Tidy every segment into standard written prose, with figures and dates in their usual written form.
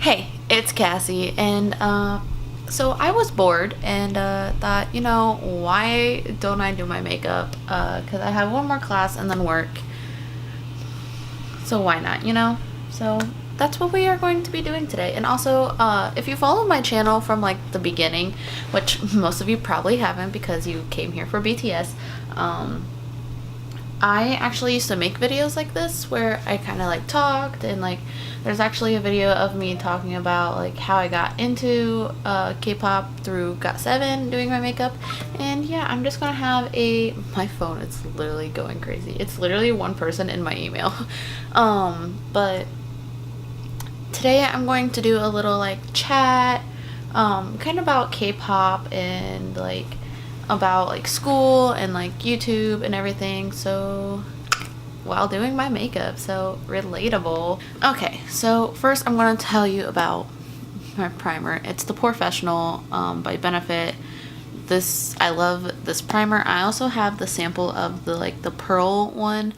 Hey, it's Cassie, and so I was bored and thought, why don't I do my makeup? Because I have one more class and then work, so why not? So that's what we are going to be doing today. And also, if you follow my channel from like the beginning, which most of you probably haven't because you came here for BTS, I actually used to make videos like this where I kind of like talked, and like there's actually a video of me talking about like how I got into K-pop through GRWM doing my makeup. And yeah, I'm just gonna have my phone, it's literally going crazy. It's literally one person in my email. But today I'm going to do a little like chat kind of about K-pop and like about like school and like YouTube and everything, so while doing my makeup, so relatable. Okay, so first I'm going to tell you about my primer. It's the Professional by Benefit. I love this primer. I also have the sample of the pearl one.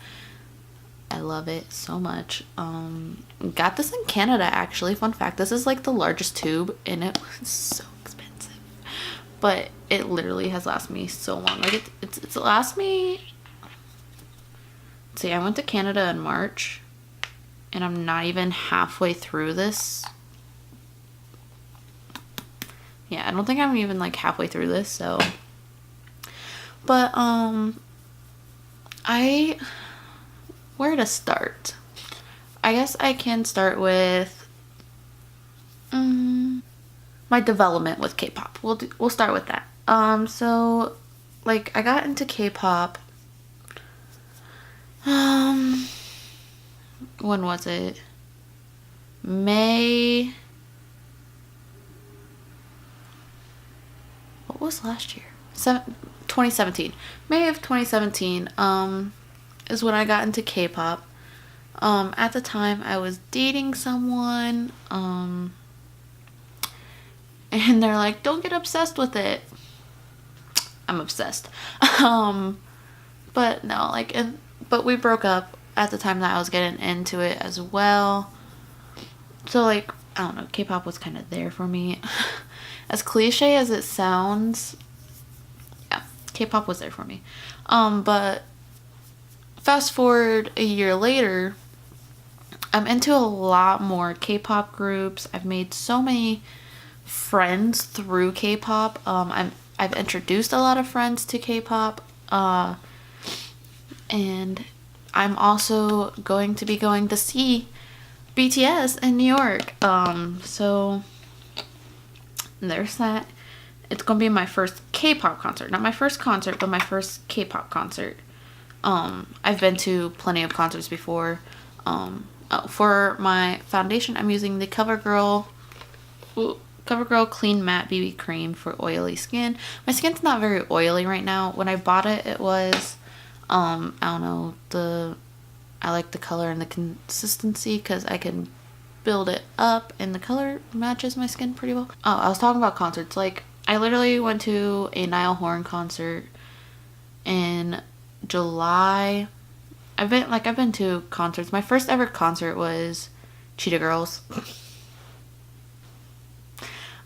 I love it so much. Got this in Canada actually. Fun fact, this is like the largest tube and it was so expensive, but it literally has lasted me so long. Like it's lasted me. See, I went to Canada in March and I'm not even halfway through this. Yeah, I don't think I'm even like halfway through this, so. But where to start? I guess I can start with my development with K-pop. We'll start with that. So like I got into K-pop when was it? May. What was last year? 2017. May of 2017 is when I got into K-pop. At the time I was dating someone and they're like, don't get obsessed with it. I'm obsessed. But no, but we broke up at the time that I was getting into it as well. So like, I don't know, K-pop was kind of there for me. As cliche as it sounds, yeah, K-pop was there for me. But fast forward a year later, I'm into a lot more K-pop groups. I've made so many friends through K-pop. I've introduced a lot of friends to K-pop. And I'm also going to be going to see BTS in New York. So there's that. It's gonna be my first K-pop concert. Not my first concert, but my first K-pop concert. I've been to plenty of concerts before. For my foundation, I'm using the CoverGirl Clean Matte BB Cream for oily skin. My skin's not very oily right now. When I bought it, it was, I don't know, I like the color and the consistency because I can build it up and the color matches my skin pretty well. Oh, I was talking about concerts. Like, I literally went to a Niall Horan concert in July. I've been to concerts. My first ever concert was Cheetah Girls.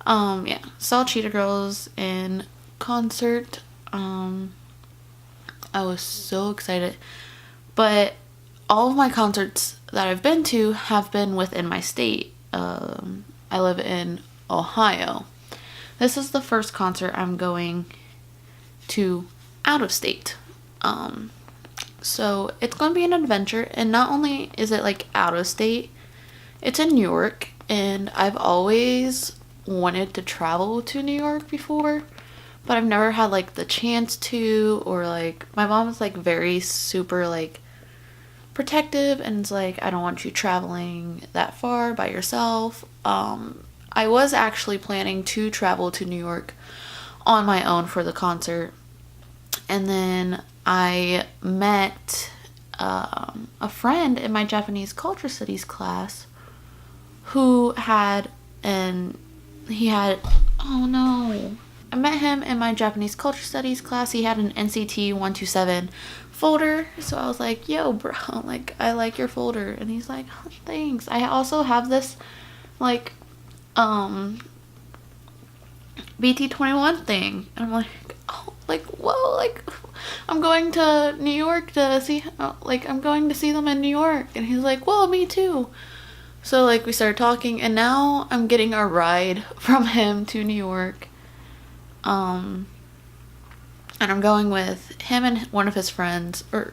Yeah, saw Cheetah Girls in concert. I was so excited. But all of my concerts that I've been to have been within my state. I live in Ohio. This is the first concert I'm going to out of state. So it's going to be an adventure, and not only is it like out of state, it's in New York, and I've always wanted to travel to New York before, but I've never had like the chance to, or like my mom is like very super like protective and it's like, I don't want you traveling that far by yourself. I was actually planning to travel to New York on my own for the concert, and then I met a friend in my Japanese culture studies class who oh no, I met him in my Japanese culture studies class. He had an NCT 127 folder, so I was like, yo bro, like I like your folder, and he's like, oh, thanks. I also have this like um BT21 thing. And I'm like, oh, like, whoa, like, I'm going to New York to see, like, I'm going to see them in New York. And he's like, well, me too. So, like, we started talking, and now I'm getting a ride from him to New York. And I'm going with him and one of his friends, or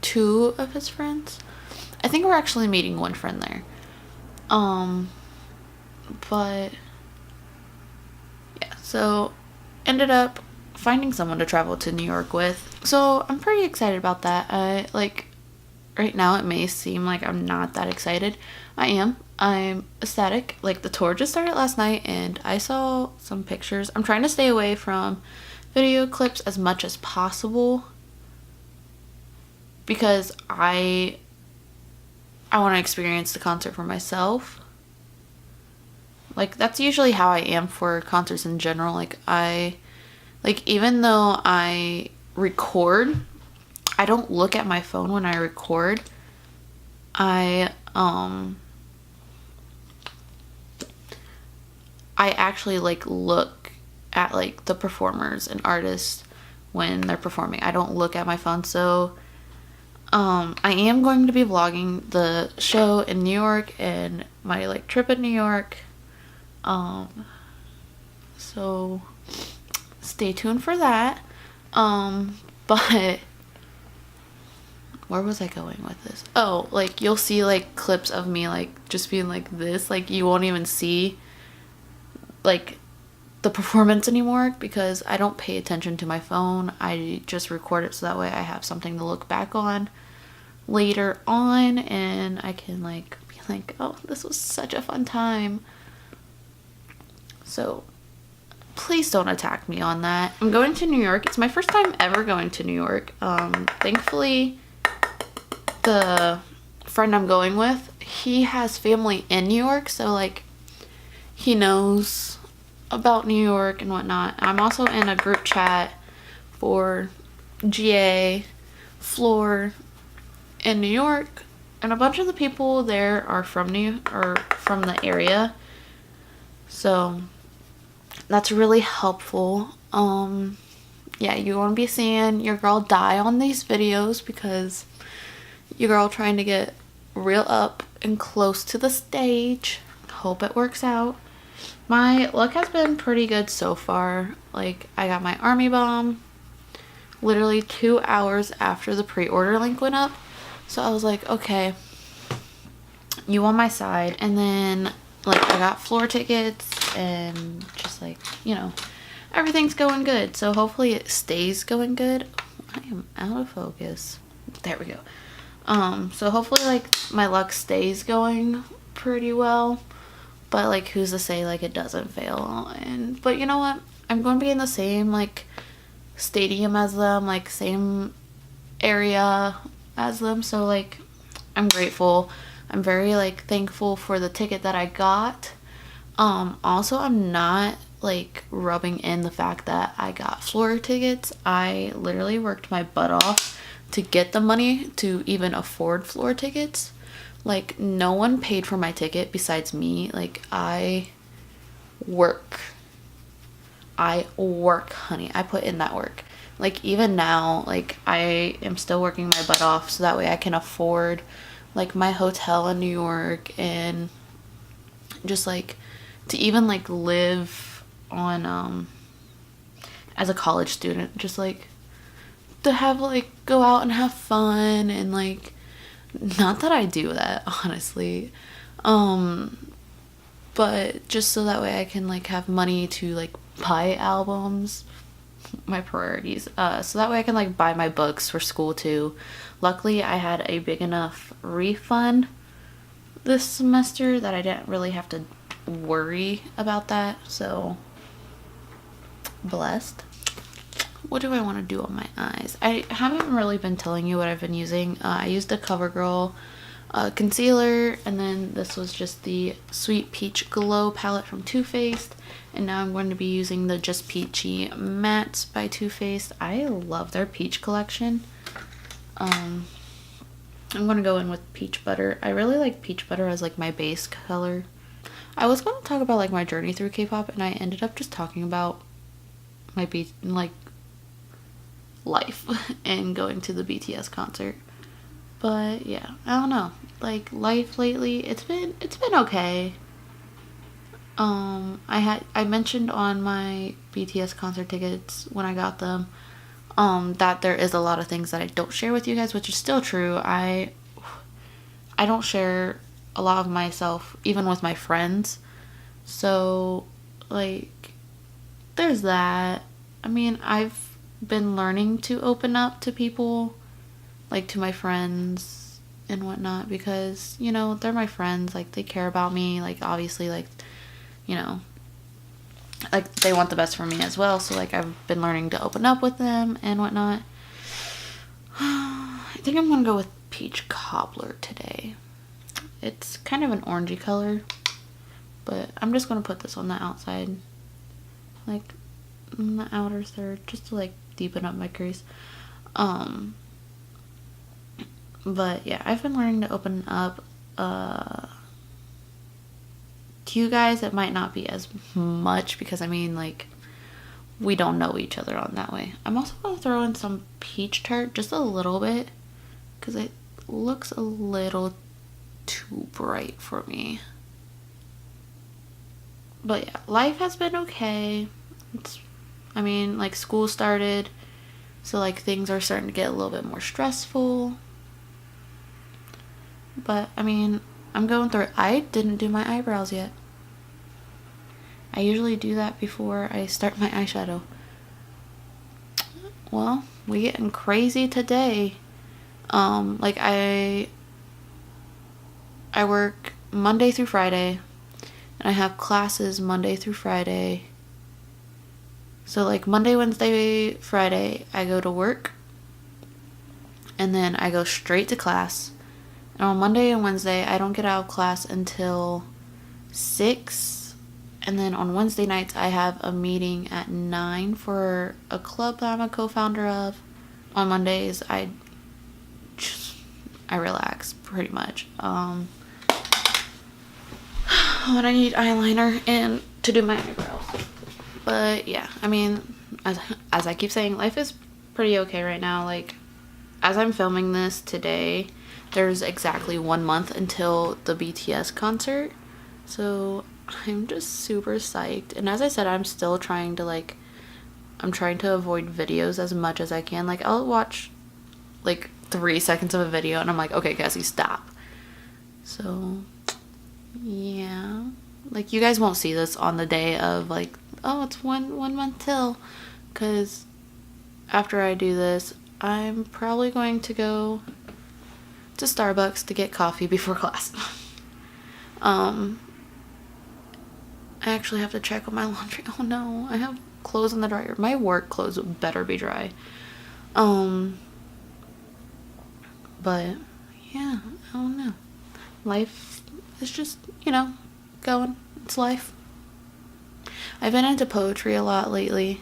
two of his friends. I think we're actually meeting one friend there. But yeah, so ended up finding someone to travel to New York with. So I'm pretty excited about that. I like right now it may seem like I'm not that excited. I am. I'm ecstatic. Like the tour just started last night and I saw some pictures. I'm trying to stay away from video clips as much as possible because I want to experience the concert for myself. Like that's usually how I am for concerts in general. Like even though I record, I don't look at my phone when I record. I actually like look at like the performers and artists when they're performing. I don't look at my phone. So I am going to be vlogging the show in New York and my like trip in New York. So stay tuned for that. But where was I going with this? Oh, like you'll see like clips of me like just being like this. Like you won't even see like the performance anymore because I don't pay attention to my phone. I just record it so that way I have something to look back on later on and I can like be like, oh, this was such a fun time. So please don't attack me on that. I'm going to New York. It's my first time ever going to New York. Thankfully the friend I'm going with, he has family in New York, so like he knows about New York and whatnot. I'm also in a group chat for GA, Floor, in New York, and a bunch of the people there are from from the area, so that's really helpful. Yeah, you won't be seeing your girl die on these videos because your girl trying to get real up and close to the stage. Hope it works out. My luck has been pretty good so far. Like I got my army bomb literally 2 hours after the pre-order link went up. So I was like, okay, you on my side. And then like I got floor tickets and just like, you know, everything's going good. So hopefully it stays going good. I am out of focus. There we go. So hopefully like my luck stays going pretty well. But like who's to say like it doesn't fail. But you know what? I'm going to be in the same like stadium as them, like same area as them, so like I'm grateful. I'm very like thankful for the ticket that I got. Also I'm not like rubbing in the fact that I got floor tickets. I literally worked my butt off to get the money to even afford floor tickets. Like no one paid for my ticket besides me. Like I work, honey. I put in that work. Like even now, like I am still working my butt off so that way I can afford like my hotel in New York and just like to even like live on as a college student, just like to have like go out and have fun and like not that I do that honestly, but just so that way I can like have money to like buy albums, my priorities, so that way I can like buy my books for school too. Luckily I had a big enough refund this semester that I didn't really have to worry about that, so blessed. What do I want to do on my eyes? I haven't really been telling you what I've been using. I used a CoverGirl concealer, and then this was just the Sweet Peach Glow palette from Too Faced, and now I'm going to be using the Just Peachy Mattes by Too Faced. I love their peach collection. I'm going to go in with Peach Butter. I really like Peach Butter as like my base color. I was going to talk about like my journey through K-pop, and I ended up just talking about my life and going to the BTS concert. But yeah, I don't know. Like life lately, it's been okay. I mentioned on my BTS concert tickets when I got them, that there is a lot of things that I don't share with you guys, which is still true. I don't share a lot of myself, even with my friends. So, like, there's that. I mean, I've been learning to open up to people, like to my friends and whatnot, because, you know, they're my friends. Like, they care about me. Like, obviously, like, you know, like, they want the best for me as well. So, like, I've been learning to open up with them and whatnot. I think I'm gonna go with peach cobbler today. It's kind of an orangey color, but I'm just gonna put this on the outside, like on the outer third, just to like deepen up my crease. But yeah, I've been learning to open up. To you guys, it might not be as much because I mean, like, we don't know each other on that way. I'm also gonna throw in some peach tart, just a little bit, because it looks a little too bright for me. But yeah, life has been okay. I mean, like, school started, so like things are starting to get a little bit more stressful. But I mean, I'm going through it. I didn't do my eyebrows yet. I usually do that before I start my eyeshadow. Well, we getting crazy today. Like I work Monday through Friday, and I have classes Monday through Friday. So like Monday, Wednesday, Friday, I go to work, and then I go straight to class. And on Monday and Wednesday, I don't get out of class until 6. And then on Wednesday nights, I have a meeting at 9 for a club that I'm a co-founder of. On Mondays, I relax pretty much. When I need eyeliner and to do my eyebrows. But yeah, I mean, as I keep saying, life is pretty okay right now. Like, as I'm filming this today, there's exactly 1 month until the BTS concert. So I'm just super psyched. And as I said, I'm still trying to I'm trying to avoid videos as much as I can. Like, I'll watch like 3 seconds of a video and I'm like, okay, Cassie, stop. So yeah, like, you guys won't see this on the day of like, oh, it's one month till, because after I do this, I'm probably going to go to Starbucks to get coffee before class. I actually have to check on my laundry. Oh no, I have clothes in the dryer. My work clothes better be dry. But yeah, I don't know. Life is just, going. It's life. I've been into poetry a lot lately.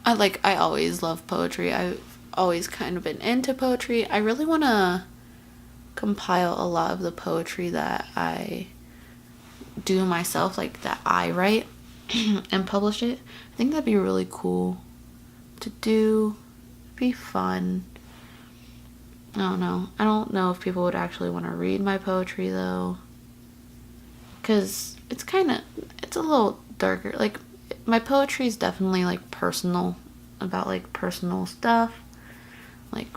I always love poetry. I've always kind of been into poetry. I really want to compile a lot of the poetry that I do myself, like that I write, and publish it. I think that'd be really cool to do. It'd be fun. I don't know. I don't know if people would actually want to read my poetry though, because it's a little darker. Like, my poetry is definitely like personal, about like personal stuff, like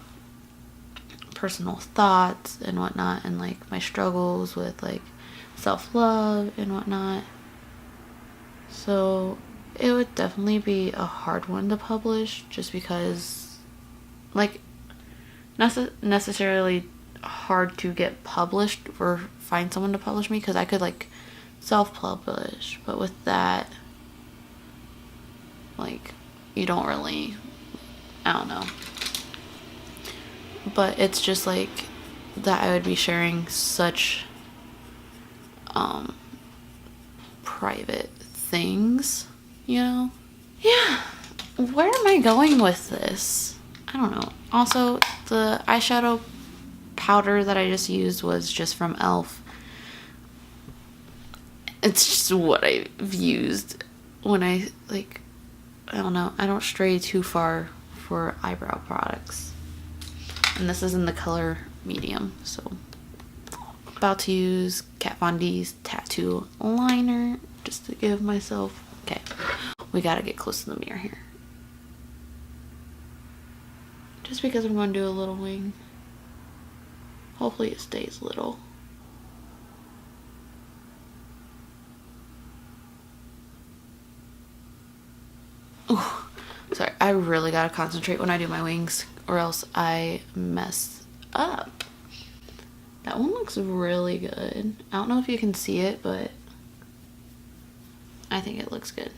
personal thoughts and whatnot, and like my struggles with like self-love and whatnot. So it would definitely be a hard one to publish, just because, like, necessarily hard to get published or find someone to publish me, because I could like self-publish, but with that, like, you don't really, I don't know. But it's just like that I would be sharing such private things, Yeah. Where am I going with this? I don't know. Also, the eyeshadow powder that I just used was just from e.l.f. It's just what I've used when I like, I don't know, I don't stray too far for eyebrow products. And this is in the color medium, so about to use Kat Von D's tattoo liner just to give myself, okay, we gotta get close to the mirror here. Just because I'm going to do a little wing. Hopefully it stays little. Ooh, sorry, I really gotta concentrate when I do my wings or else I mess up. That one looks really good. I don't know if you can see it, but I think it looks good.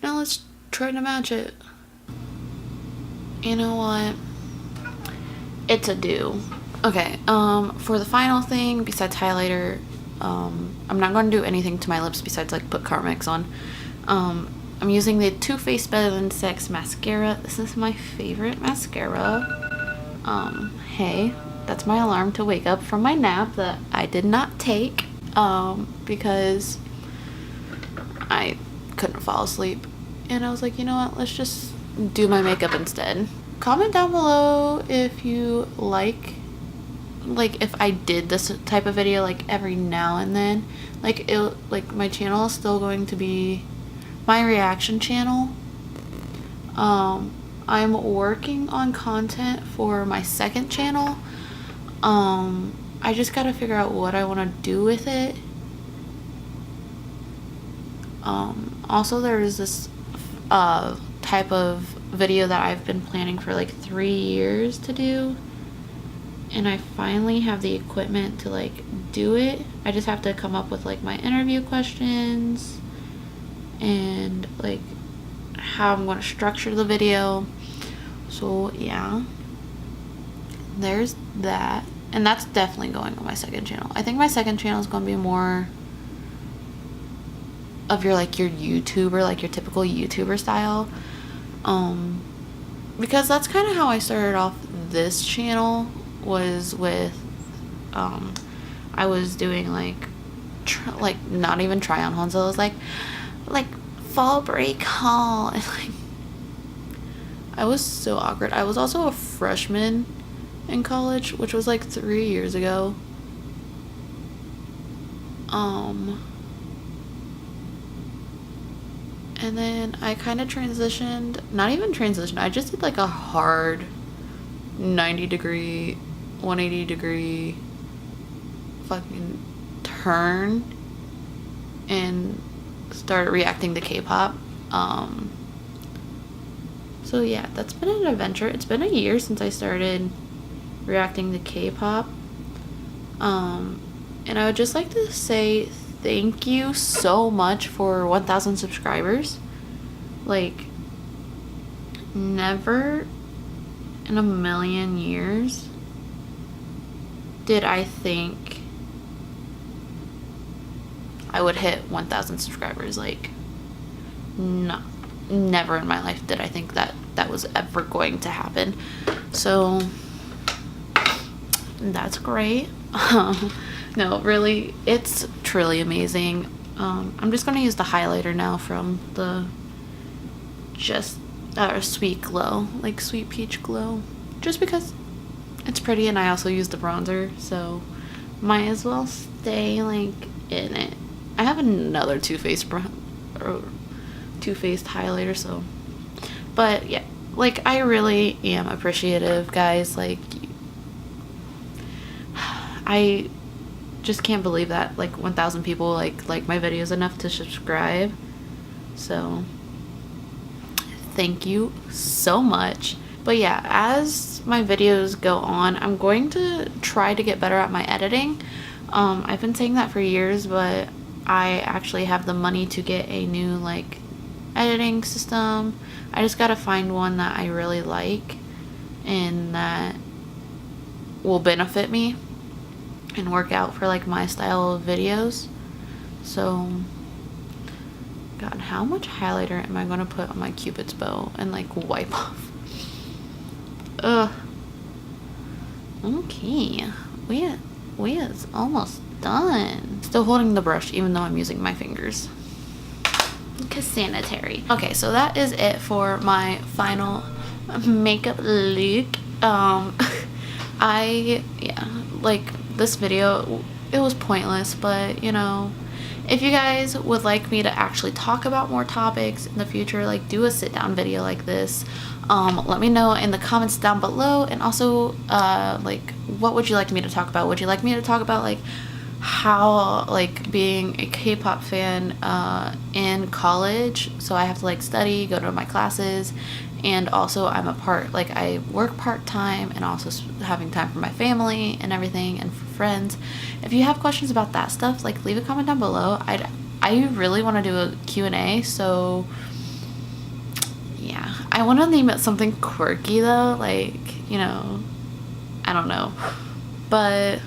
Now let's try to match it. You know what? It's a do. Okay, for the final thing, besides highlighter, I'm not going to do anything to my lips besides like put Carmex on. I'm using the Too Faced Better Than Sex mascara. This is my favorite mascara. Hey, that's my alarm to wake up from my nap that I did not take, because I couldn't fall asleep. And I was like, you know what, let's just do my makeup instead. Comment down below if you like if I did this type of video like every now and then. Like my channel is still going to be my reaction channel. I'm working on content for my second channel. I just gotta figure out what I want to do with it. Also there's this type of video that I've been planning for like 3 years to do, and I finally have the equipment to like do it. I just have to come up with like my interview questions and like how I'm going to structure the video. So yeah, there's that, and that's definitely going on my second channel. I think my second channel is going to be more of your YouTuber, like your typical YouTuber style, because that's kind of how I started off this channel, was with I was doing like not even try on hauls. It was like fall break haul, and like I was so awkward. I was also a freshman in college, which was like 3 years ago. And then I kind of transitioned, not even transitioned, I just did like a hard 90-degree, 180-degree fucking turn and started reacting to K-pop. So yeah, that's been an adventure. It's been a year since I started reacting to K-pop. And I would just like to say thank you so much for 1,000 subscribers. Like, never in a million years did I think I would hit 1,000 subscribers. Like, no, never in my life did I think that that was ever going to happen. So that's great. No, really, it's truly amazing. I'm just going to use the highlighter now from the Sweet Glow, like Sweet Peach Glow, just because it's pretty, and I also use the bronzer, so might as well stay like in it. I have another Too Faced highlighter, so, but yeah, like I really am appreciative, guys. Like, I just can't believe that like 1,000 people like my videos enough to subscribe. So thank you so much. But yeah, as my videos go on, I'm going to try to get better at my editing. I've been saying that for years, but I actually have the money to get a new like editing system. I just gotta find one that I really like and that will benefit me and work out for like my style of videos. So God, how much highlighter am I gonna put on my Cupid's bow and like wipe off? Ugh. Okay, we is almost done. Still holding the brush even though I'm using my fingers. Because sanitary. Okay, so that is it for my final makeup look. Like this video, it was pointless, but you know, if you guys would like me to actually talk about more topics in the future, like do a sit down video like this, let me know in the comments down below. And also like, what would you like me to talk about? Would you like me to talk about like how like being a K-pop fan in college, so I have to like study, go to my classes, and also I work part-time, and also having time for my family and everything, and for friends. If you have questions about that stuff, like leave a comment down below. I really want to do a Q&A, so yeah. I want to name it something quirky though, like, you know, I don't know, but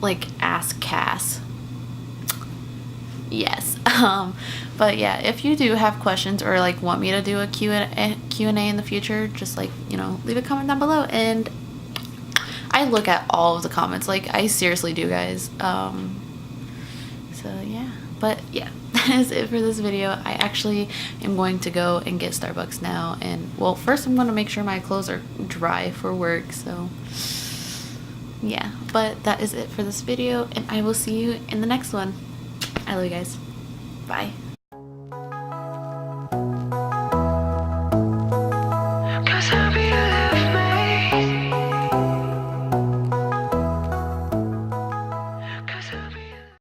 like Ask Cass. Yes. But yeah, if you do have questions or like want me to do a Q&A in the future, just like, you know, leave a comment down below, and I look at all of the comments, like I seriously do, guys. So yeah, but yeah, that is it for this video. I actually am going to go and get Starbucks now, and well, first I'm going to make sure my clothes are dry for work, so yeah. But that is it for this video, and I will see you in the next one. I love you guys. Bye.